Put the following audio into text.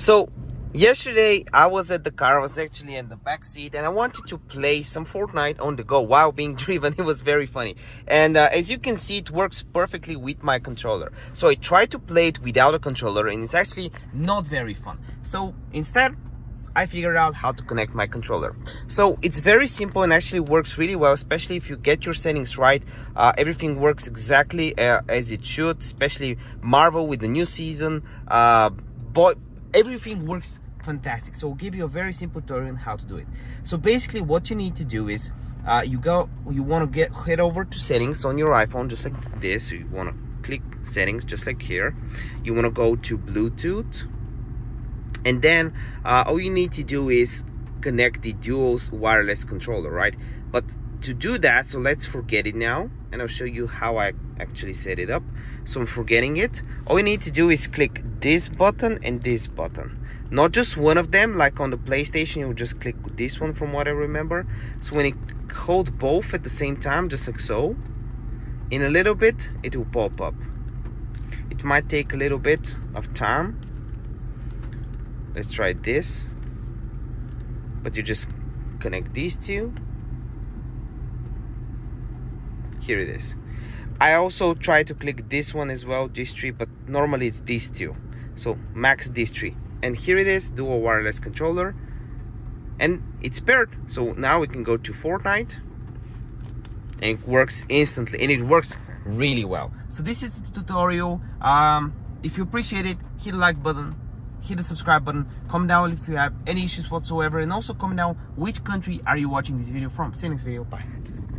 So yesterday I was at the car. I was actually in the back seat and I wanted to play some Fortnite on the go while being driven. It was very funny, and as you can see, it works perfectly with my controller. So I tried to play it without a controller and it's actually not very fun. So instead I figured out how to connect my controller. So it's very simple and actually works really well, especially if you get your settings right. Everything works exactly as it should, especially Marvel with the new season. But everything works fantastic. So I'll give you a very simple tutorial on how to do it. So basically what you need to do is you want to head over to settings on your iPhone, just like this. So you want to click settings just like here. You want to go to Bluetooth, and then all you need to do is connect the dual wireless controller, right? But to do that, so let's forget it now, and I'll show you how I actually set it up. So I'm forgetting it. All you need to do is click this button and this button, not just one of them like on the PlayStation. You'll just click this one from what I remember. So when you hold both at the same time, just like so, in a little bit it will pop up. It might take a little bit of time. Let's try this, but you just connect these two. Here it is. I also try to click this one as well, these three, but normally it's these two. So max these three. And here it is, dual wireless controller. And it's paired. So now we can go to Fortnite. And it works instantly. And it works really well. So this is the tutorial. If you appreciate it, hit the like button. Hit the subscribe button. Comment down if you have any issues whatsoever. And also comment down which country are you watching this video from. See you next video. Bye.